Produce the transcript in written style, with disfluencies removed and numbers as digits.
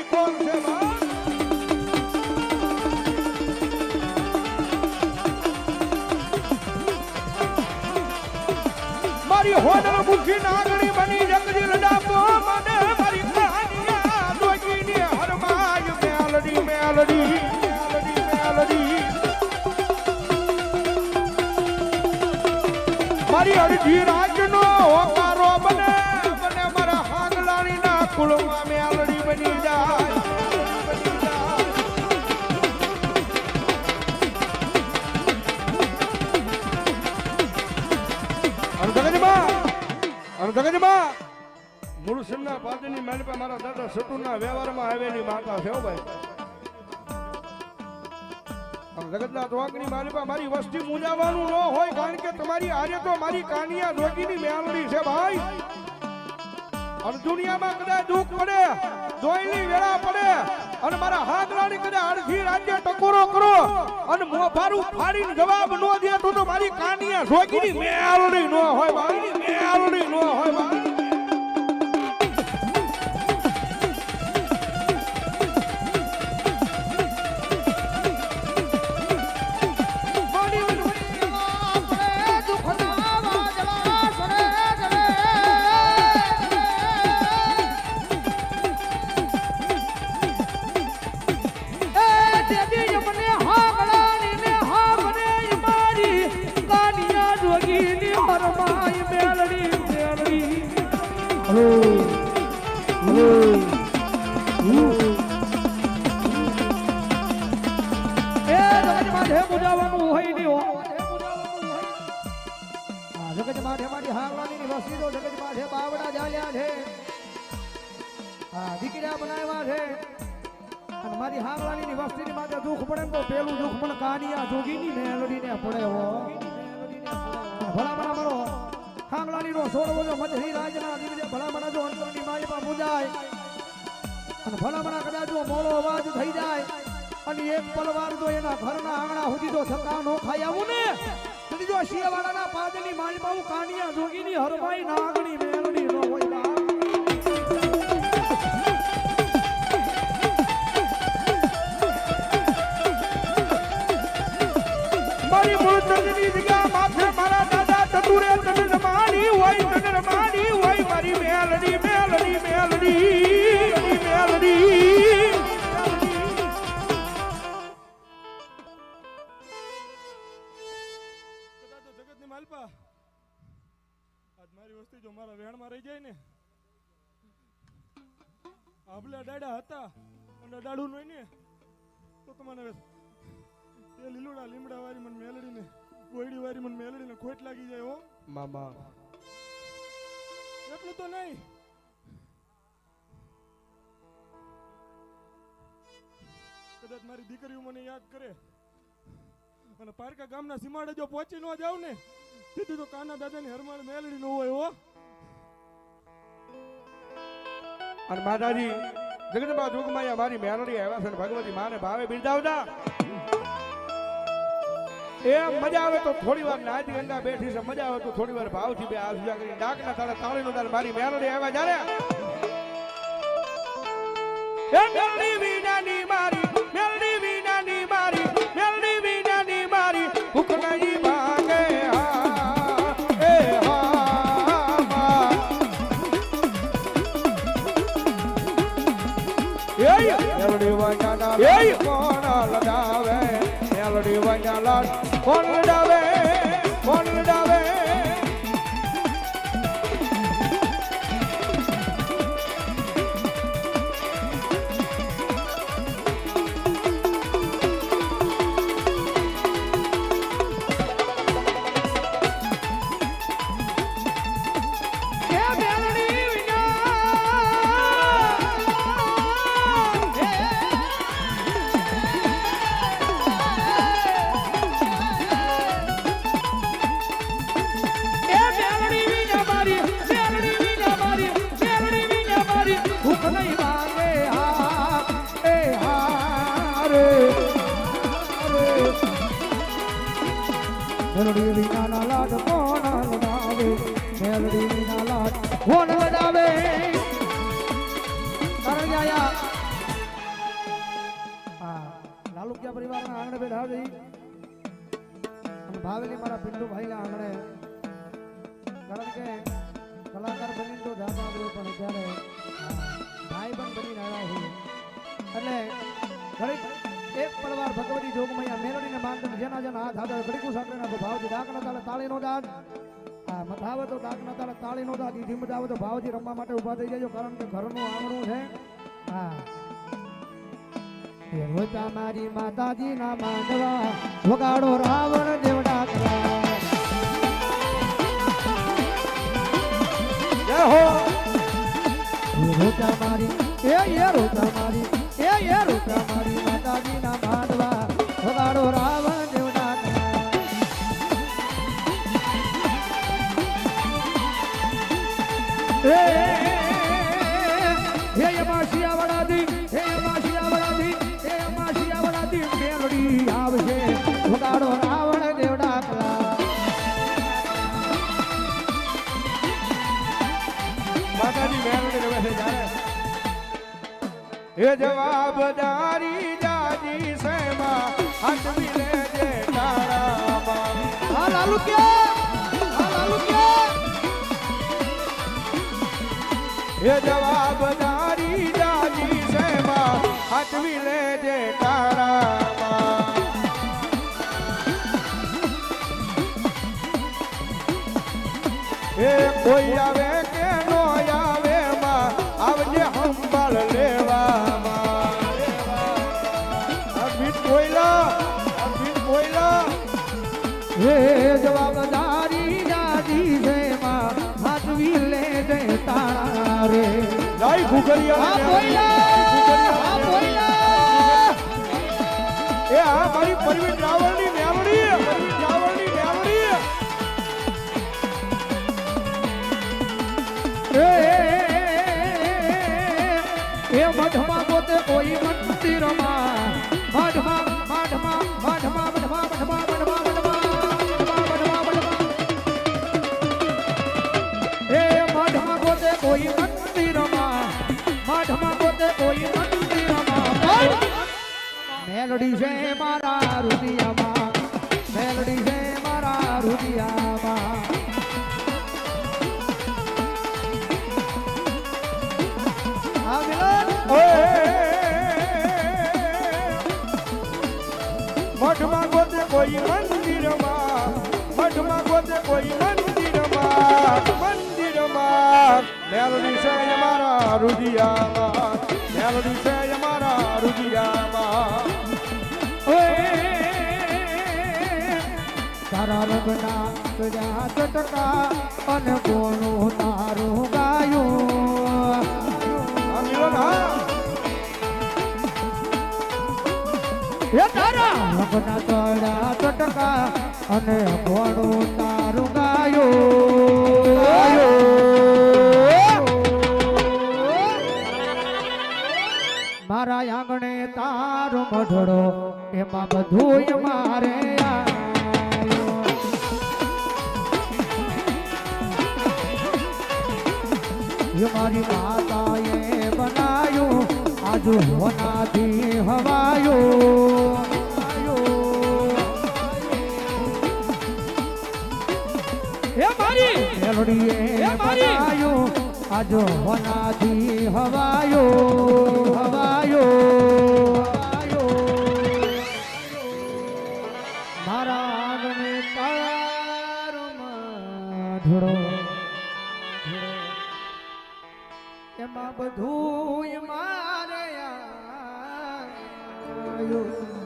કોણ છે મારી હોનર મુખી નાગણી બની જગજી લડાપો મને મારી કહાનિયા જોગીની હરમાય મેલડી મેલડી મેલડી મેલડી મારી અડધી રાજનો હોકારો બને મને મારા હાંગલાણીના કુળમાં મેલડી બની જાય જગજમાં મૂળ સિંહના પાદની માલિપા મારા દાદા સટુના વ્યવહારમાં આવેલી માતા છે ભાઈ જગતના ચોકની માલિપા મારી વસ્તી મૂંઝાવાનું ન હોય કારણ કે તમારી આરે તો મારી કાનિયા જોગીની મેલડી છે ભાઈ અને દુનિયામાં કદાચ દુઃખ પડે દોયની વેળા પડે અને મારા હાથલાની કદાચ અડધી રાજ્ય ટકોરો કરો અને મોફારું ફાડીને જવાબ ન દે તો મારી કાનિયા જોગીની મેલડી ન હોય ભાઈ મેલડી ન હોય ભાઈ દીકરા બનાવ્યા છે અને મારી હાંગલાની વસ્તીની માથે દુઃખ પડે તો પેલું દુઃખ પણ કાનિયા જોગીની મેલડીને પડે હો ભલા મારો હાંગલાની નો સોળવો જો મધરી રાજના દિવસે ભલા મણા જો અંતરની માલિપા પૂજાય અને ભલા મણા કદાચ જો મોળો અવાજ થઈ જાય અને એક પલવાર જો એના ઘરના આંગણા સુધી જો થકા નો ખાઈ આવું ને સુધી જો શિયાવાળાના પાદની માલિપા કાનિયા જોગીની હરમાઈ નાગણી મેલડી નો હોય મારી મૂળ તજની જગ્યા માથે મારા દાદા ચતુરે તન રમાણી હોય મારી મેલડી મેલડી મેલડી મેલડી કદાચ જગતની માલપા આજ મારી વસ્તી જો મારા વેણમાં રહી જાય ને આબલા ડાડા હતા અને ડાડું નહીં ને તો તમને એ લીલુડા લીમડા વાળી મને મેલડી ને બોયડી વાળી મને મેલડી ને ખોટ લાગી જાય હો મામા એટલું તો નહીં કદાચ મારી દીકરીઓ મને યાદ કરે અને પારકા ગામના સીમાડે જો પહોંચી ન જાવ ને સીધું તો કાના દાદાની હરમાળ મેલડી ન હોય હો અને માતાજી જગદંબા જોગમાયા મારી મેલડી આવ્યા છે ભગવતી માને ભાવે બિરદાવતા એ મજા આવે તો થોડી વાર નાચ ગંગા બેઠી છે મજા આવે તો થોડી વાર ભાવથી બે આસુજા કરી ડાકના તારા તાળીનો તાર મારી મેલડી આવ્યા જારે એ મેલડી વિનાની મારી મેલડી વિનાની મારી મેલડી વિનાની મારી હુકનાઈ માંગે હા એ હા મા એ મેલડી વાંગાના કોણ લગાવે મેલડી વાંગા લાડ કોણ લડાવે કોણ લડાવે મેલડી વિના લાડ કોણ લડાવે મેલડી વિના લાડ કોણ લડાવે પરિવારના આંગણે બેઠા જઈ અને ભાવેલી મારા પિન્ટુભાઈના આંગણે, કારણ કે કલાકાર બની તો જાતા હોય પણ ત્યારે ભાઈ પણ બની આવ્યા છે. એટલે ઘડીક એક પળવાર ભગવતી જોગમૈયા મેલડીને માનતમ જેના જેના હાથ હાથ ઘડીકું સાંકળીના ભાવથી ડાકના તાલે તાળીનો દાદ, હા મથાવે તો ડાકના તાલે તાળીનો દાદ, ઈથી મજાવે તો ભાવથી રમવા માટે ઊભા થઈ જજો, કારણ કે ઘરનું આંગણું છે. હા એ રોતા મારી માતાજીના માંડવા વગાડો રાવણ દેવડા કરા. જય હો રોતા મારી રોતા મારી રોતા મારી માતાજીના માંડવા વગાડો રાવણ દેવડા કરા. હે માસિયા વડાદી, હે માસિયા વડાદી, હે માસિયા વડાદી મેલડી આવશે વગાડો રાવણ દેવડા કલા. માતાજી મેલડી રમે છે જ્યારે એ જવાબદારી જાજી સેમાં હાથવી લેજે તારામાં. હા લાલુ કે, હા લાલુ કે એ જવાબદારી જાજી સેમાં હાથવી લેજે તારામાં. એ કોઈ આવે કે નો આવે માં આવજે હંભાળ લેવામાં. અભિત બોયલા, અભિત બોયલા. એ જવાબદારી જાજી સેમાં હાથવી લેજે તારા રે. જય ઘુઘરિયા એ આ મારી પરવીન રાવળની મેલડી, પરવીન રાવળની મેલડી. એ મઢમાં પોતે કોઈ મંદિરમાં મઢમાં મઢમાં મઢમાં મઢમાં મઢમાં મઢમાં કોઈ મંદિરમાં મઢમાં પોતે કોઈ મંદિરમાં મેલડી છે મારા રુદિયામાં, મેલડી છે મારા રુદિયામાં. આ મિલન મઢમાં પોતે કોઈ મંદિરમાં, મઢમાં પોતે કોઈ મંદિરમાં, મંદિરમાં મેલડી છે મારા રુદિયામાં, મેલડી છે મારા રુદિયામાં. તારા રંગના કર્યા ચટકા અને કોનું તારું ગાયું. એ તારા રંગના કર્યા ચટકા અને કોનું તારું ગાયું. મારા આંગણે તારો મઢડો એમાં બધું મારે આવ્યો. મારી માતાએ બનાયું આજુ હોનાથી હવાયું. એ મારી મેલડીએ બનાયું આજો હોનાથી હવાયું, હવાયું. મારા આંગણે તારો મઢડો એમાં બધું મારે આવ્યું.